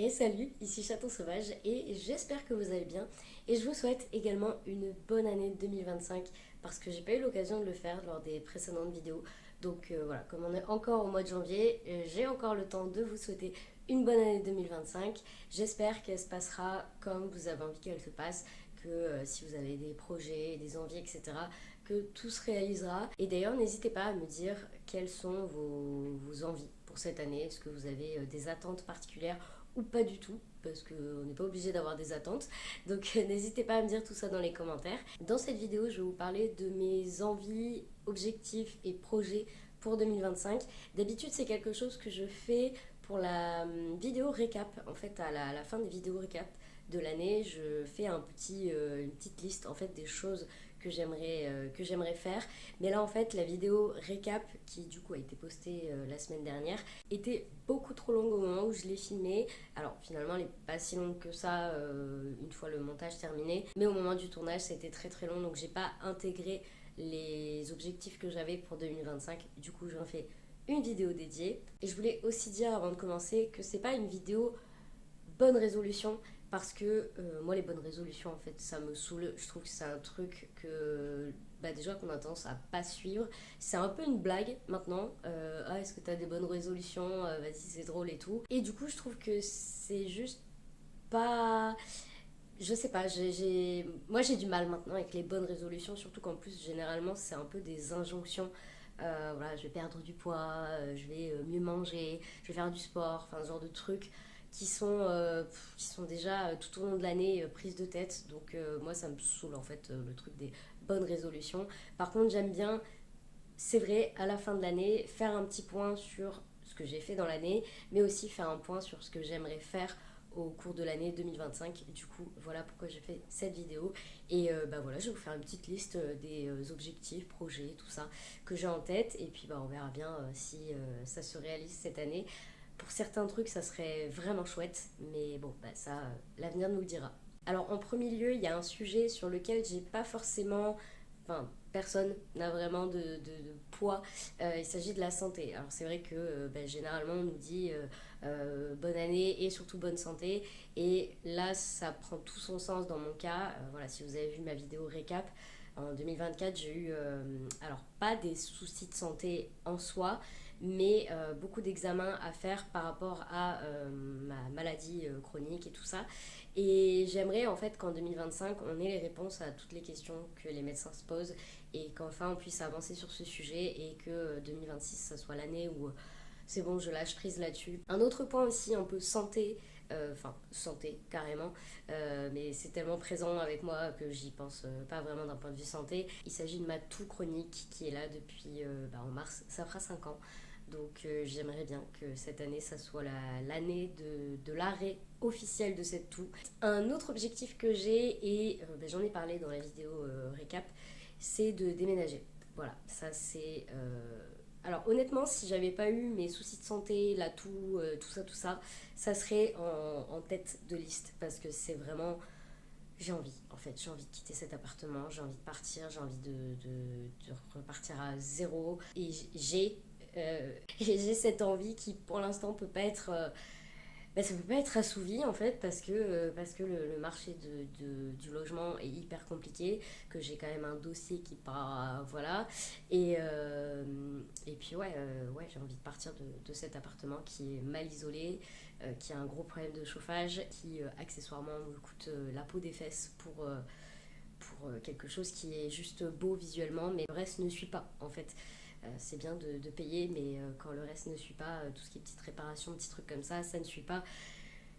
Et salut, ici Chaton Sauvage et j'espère que vous allez bien. Et je vous souhaite également une bonne année 2025 parce que j'ai pas eu l'occasion de le faire lors des précédentes vidéos. Donc voilà, comme on est encore au mois de janvier, j'ai encore le temps de vous souhaiter une bonne année 2025. J'espère qu'elle se passera comme vous avez envie qu'elle se passe, que si vous avez des projets, des envies, etc., que tout se réalisera. Et d'ailleurs, n'hésitez pas à me dire quelles sont vos envies pour cette année. Est-ce que vous avez des attentes particulières ou pas du tout, parce qu'on n'est pas obligé d'avoir des attentes. Donc n'hésitez pas à me dire tout ça dans les commentaires. Dans cette vidéo, je vais vous parler de mes envies, objectifs et projets pour 2025. D'habitude, c'est quelque chose que je fais pour la vidéo récap. En fait, à la fin des vidéos récap de l'année, je fais une petite liste en fait des choses que j'aimerais faire. Mais là, en fait, la vidéo récap, qui du coup a été postée la semaine dernière, était beaucoup trop longue au moment où je l'ai filmée. Alors finalement, elle n'est pas si longue que ça une fois le montage terminé. Mais au moment du tournage, c'était très très long, donc j'ai pas intégré les objectifs que j'avais pour 2025. Du coup, j'en fais une vidéo dédiée. Et je voulais aussi dire avant de commencer que c'est pas une vidéo bonne résolution parce que moi les bonnes résolutions en fait ça me saoule. Je trouve que c'est un truc que déjà qu'on a tendance à pas suivre. C'est un peu une blague maintenant. Ah, est-ce que t'as des bonnes résolutions? Vas-y, c'est drôle et tout. Et du coup je trouve que c'est juste pas, je sais pas, moi j'ai du mal maintenant avec les bonnes résolutions, surtout qu'en plus généralement c'est un peu des injonctions. Voilà, je vais perdre du poids, je vais mieux manger, je vais faire du sport, enfin ce genre de trucs qui sont déjà tout au long de l'année prises de tête. Donc moi ça me saoule en fait le truc des bonnes résolutions. Par contre j'aime bien, c'est vrai, à la fin de l'année, faire un petit point sur ce que j'ai fait dans l'année, mais aussi faire un point sur ce que j'aimerais faire au cours de l'année 2025. Du coup, voilà pourquoi j'ai fait cette vidéo. Et voilà, je vais vous faire une petite liste des objectifs, projets, tout ça que j'ai en tête. Et puis on verra bien si ça se réalise cette année. Pour certains trucs, ça serait vraiment chouette, mais bon, ça, l'avenir nous le dira. Alors en premier lieu, il y a un sujet sur lequel j'ai pas forcément, enfin personne n'a vraiment de poids. Il s'agit de la santé. Alors c'est vrai que généralement on nous dit bonne année et surtout bonne santé. Et là ça prend tout son sens dans mon cas. Voilà, si vous avez vu ma vidéo récap, en 2024 j'ai eu, alors pas des soucis de santé en soi, mais beaucoup d'examens à faire par rapport à ma maladie chronique et tout ça. Et j'aimerais en fait qu'en 2025, on ait les réponses à toutes les questions que les médecins se posent et qu'enfin on puisse avancer sur ce sujet et que 2026, ça soit l'année où c'est bon, je lâche prise là-dessus. Un autre point aussi, un peu santé, enfin santé carrément, mais c'est tellement présent avec moi que j'y pense pas vraiment d'un point de vue santé. Il s'agit de ma toux chronique qui est là depuis en mars, ça fera 5 ans. Donc j'aimerais bien que cette année, ça soit l'année de l'arrêt officiel de cette toux. Un autre objectif que j'ai, et j'en ai parlé dans la vidéo récap, c'est de déménager. Voilà, ça c'est... Alors honnêtement, si j'avais pas eu mes soucis de santé, la toux, tout ça, ça serait en tête de liste parce que c'est vraiment... J'ai envie, en fait, j'ai envie de quitter cet appartement, j'ai envie de partir, j'ai envie de repartir à zéro. Et j'ai cette envie qui, pour l'instant, peut pas être, ça peut pas être assouvi en fait parce que le marché du logement est hyper compliqué, que j'ai quand même un dossier qui part, voilà. Et puis ouais, j'ai envie de partir de cet appartement qui est mal isolé, qui a un gros problème de chauffage, qui accessoirement me coûte la peau des fesses pour quelque chose qui est juste beau visuellement, mais le reste ne suit pas en fait. C'est bien de payer, mais quand le reste ne suit pas, tout ce qui est petites réparations, petits trucs comme ça ne suit pas.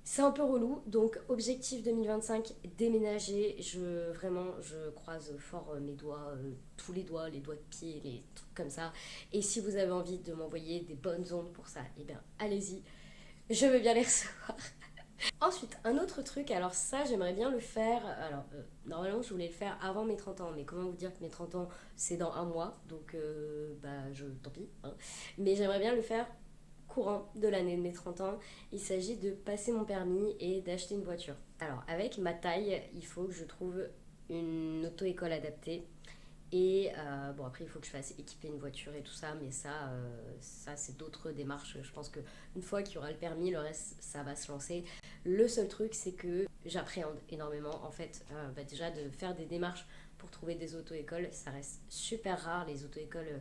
C'est un peu relou, donc objectif 2025, déménager. Je croise fort mes doigts, tous les doigts de pied, les trucs comme ça. Et si vous avez envie de m'envoyer des bonnes ondes pour ça, eh bien allez-y, je veux bien les recevoir. Ensuite, un autre truc, alors ça j'aimerais bien le faire, alors normalement je voulais le faire avant mes 30 ans, mais comment vous dire que mes 30 ans c'est dans un mois, donc tant pis, hein. Mais j'aimerais bien le faire courant de l'année de mes 30 ans. Il s'agit de passer mon permis et d'acheter une voiture. Alors avec ma taille, il faut que je trouve une auto-école adaptée. Et après, il faut que je fasse équiper une voiture et tout ça, mais ça c'est d'autres démarches. Je pense qu'une fois qu'il y aura le permis, le reste, ça va se lancer. Le seul truc, c'est que j'appréhende énormément en fait déjà de faire des démarches pour trouver des auto-écoles. Ça reste super rare les auto-écoles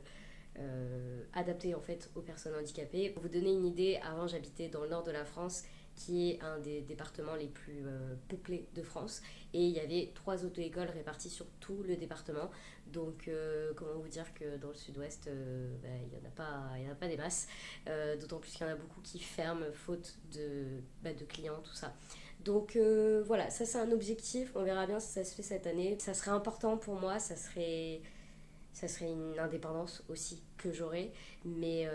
adaptées en fait aux personnes handicapées. Pour vous donner une idée, avant j'habitais dans le nord de la France, qui est un des départements les plus peuplés de France, et il y avait 3 auto-écoles réparties sur tout le département. Donc comment vous dire que dans le sud-ouest, il n'y en a pas des masses, d'autant plus qu'il y en a beaucoup qui ferment faute de clients, tout ça. Donc voilà, ça c'est un objectif, on verra bien si ça se fait cette année. Ça serait important pour moi, ça serait une indépendance aussi que j'aurais, mais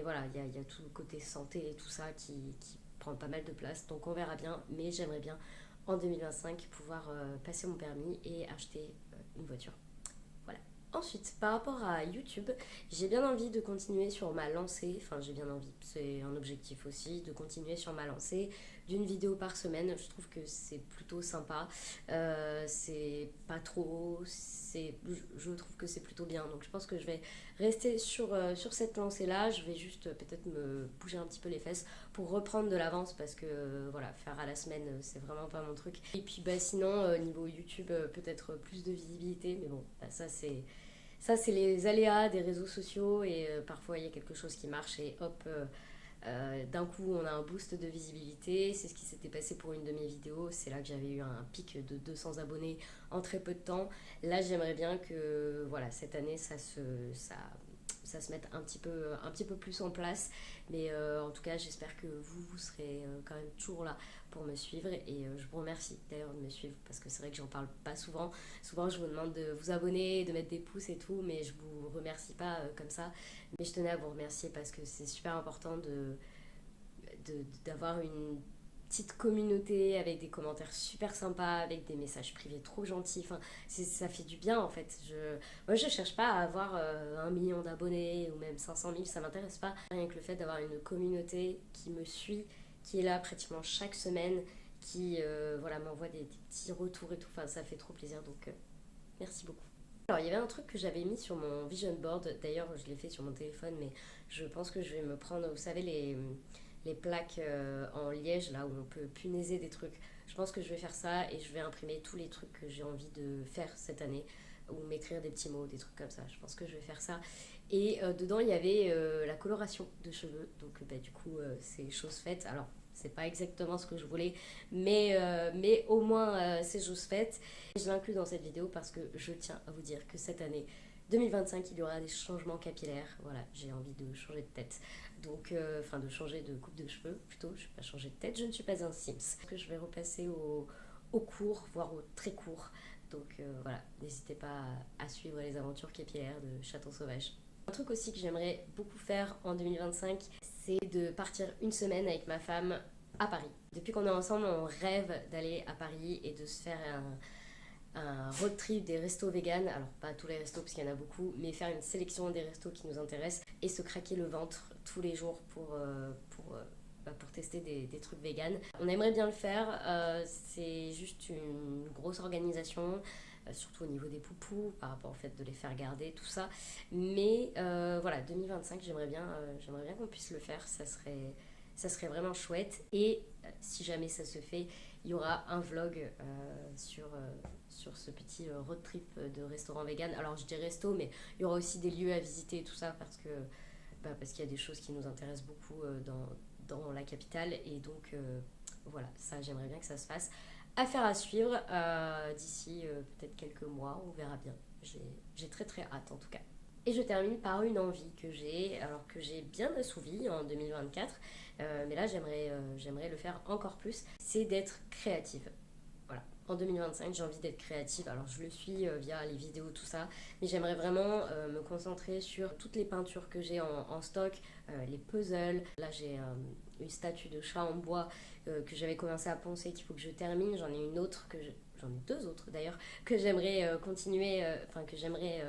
voilà, il y a tout le côté santé et tout ça qui prend pas mal de place, donc on verra bien, mais j'aimerais bien en 2025 pouvoir passer mon permis et acheter une voiture. Voilà. Ensuite, par rapport à YouTube, j'ai bien envie de continuer sur ma lancée, enfin j'ai bien envie, c'est un objectif aussi, de continuer sur ma lancée d'une vidéo par semaine. Je trouve que c'est plutôt sympa, c'est pas trop, je trouve que c'est plutôt bien. Donc je pense que je vais rester sur cette lancée-là, je vais juste peut-être me bouger un petit peu les fesses pour reprendre de l'avance parce que voilà, faire à la semaine, c'est vraiment pas mon truc. Et puis sinon, niveau YouTube, peut-être plus de visibilité, mais bon, ça, c'est les aléas des réseaux sociaux et parfois il y a quelque chose qui marche et hop, d'un coup on a un boost de visibilité. C'est ce qui s'était passé pour une de mes vidéos. C'est là que j'avais eu un pic de 200 abonnés en très peu de temps. Là, j'aimerais bien que voilà, cette année ça se mette un petit peu plus en place. Mais en tout cas, j'espère que vous serez quand même toujours là pour me suivre. Et je vous remercie d'ailleurs de me suivre parce que c'est vrai que j'en parle pas souvent. Souvent, je vous demande de vous abonner, de mettre des pouces et tout, mais je vous remercie pas comme ça. Mais je tenais à vous remercier parce que c'est super important d'avoir une petite communauté avec des commentaires super sympas, avec des messages privés trop gentils. Enfin, ça fait du bien en fait. Moi, je cherche pas à avoir 1 million d'abonnés ou même 500 000, ça m'intéresse pas. Rien que le fait d'avoir une communauté qui me suit, qui est là pratiquement chaque semaine, qui voilà, m'envoie des petits retours et tout, enfin, ça fait trop plaisir. Donc, merci beaucoup. Alors, il y avait un truc que j'avais mis sur mon vision board, d'ailleurs je l'ai fait sur mon téléphone, mais je pense que je vais me prendre, vous savez, les plaques en liège, là où on peut punaiser des trucs. Je pense que je vais faire ça et je vais imprimer tous les trucs que j'ai envie de faire cette année, ou m'écrire des petits mots, des trucs comme ça. Je pense que je vais faire ça. Et dedans, il y avait la coloration de cheveux, donc du coup, c'est chose faite. Alors, c'est pas exactement ce que je voulais, mais au moins c'est chose faite. Je l'inclus dans cette vidéo parce que je tiens à vous dire que cette année 2025, il y aura des changements capillaires. Voilà, j'ai envie de changer de tête. Donc, enfin, de changer de coupe de cheveux plutôt. Je ne vais pas changer de tête, je ne suis pas un Sims. Je vais repasser au court, voire au très court. Donc, voilà, n'hésitez pas à suivre les aventures capillaires de Chaton Sauvage. Un truc aussi que j'aimerais beaucoup faire en 2025, c'est de partir une semaine avec ma femme à Paris. Depuis qu'on est ensemble, on rêve d'aller à Paris et de se faire un road trip des restos vegan. Alors pas tous les restos parce qu'il y en a beaucoup, mais faire une sélection des restos qui nous intéressent et se craquer le ventre tous les jours pour tester des trucs vegan. On aimerait bien le faire, c'est juste une grosse organisation, surtout au niveau des poupous, par rapport au fait de les faire garder, tout ça. Mais voilà, 2025, j'aimerais bien qu'on puisse le faire, ça serait vraiment chouette. Et si jamais ça se fait, il y aura un vlog sur ce petit road trip de restaurant vegan. Alors je dis resto, mais il y aura aussi des lieux à visiter et tout ça parce qu'il y a des choses qui nous intéressent beaucoup dans la capitale. Et donc voilà, ça j'aimerais bien que ça se fasse. Affaire à suivre d'ici peut-être quelques mois, on verra bien. J'ai très très hâte en tout cas. Et je termine par une envie que j'ai, alors que j'ai bien assouvi en 2024, mais là j'aimerais le faire encore plus, c'est d'être créative. Voilà. En 2025, j'ai envie d'être créative. Alors, je le suis via les vidéos, tout ça. Mais j'aimerais vraiment me concentrer sur toutes les peintures que j'ai en stock, les puzzles. Là, j'ai une statue de chat en bois que j'avais commencé à poncer, qu'il faut que je termine. J'en ai une autre, j'en ai 2 autres d'ailleurs, que j'aimerais continuer, que j'aimerais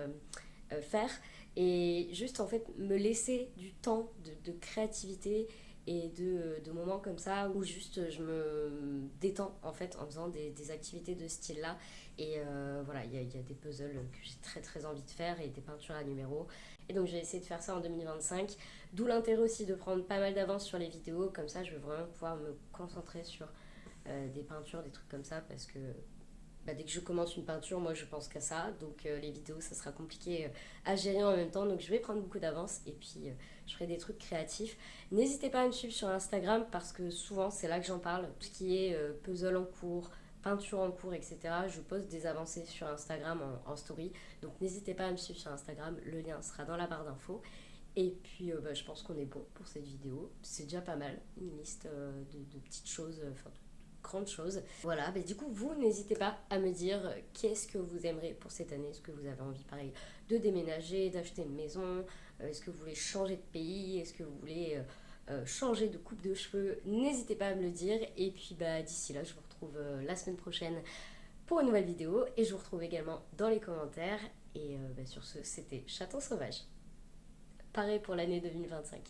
faire. Et juste, en fait, me laisser du temps de créativité et de moments comme ça où juste je me détends en fait en faisant des activités de ce style là. Et voilà, il y a des puzzles que j'ai très très envie de faire et des peintures à numéros, et donc j'ai essayé de faire ça en 2025, d'où l'intérêt aussi de prendre pas mal d'avance sur les vidéos. Comme ça je vais vraiment pouvoir me concentrer sur des peintures, des trucs comme ça, parce que dès que je commence une peinture, moi je pense qu'à ça, donc les vidéos ça sera compliqué à gérer en même temps, donc je vais prendre beaucoup d'avance et puis je ferai des trucs créatifs. N'hésitez pas à me suivre sur Instagram parce que souvent c'est là que j'en parle, tout ce qui est puzzle en cours, peinture en cours, etc. Je poste des avancées sur Instagram en story, donc n'hésitez pas à me suivre sur Instagram, le lien sera dans la barre d'infos. Et puis je pense qu'on est bon pour cette vidéo, c'est déjà pas mal, une liste de petites choses, enfin grande chose. Voilà, du coup, vous n'hésitez pas à me dire qu'est-ce que vous aimerez pour cette année. Est-ce que vous avez envie, pareil, de déménager, d'acheter une maison? Est-ce que vous voulez changer de pays? Est-ce que vous voulez changer de coupe de cheveux? N'hésitez pas à me le dire. Et puis, d'ici là, je vous retrouve la semaine prochaine pour une nouvelle vidéo. Et je vous retrouve également dans les commentaires. Et sur ce, c'était Chaton Sauvage. Pareil pour l'année 2025.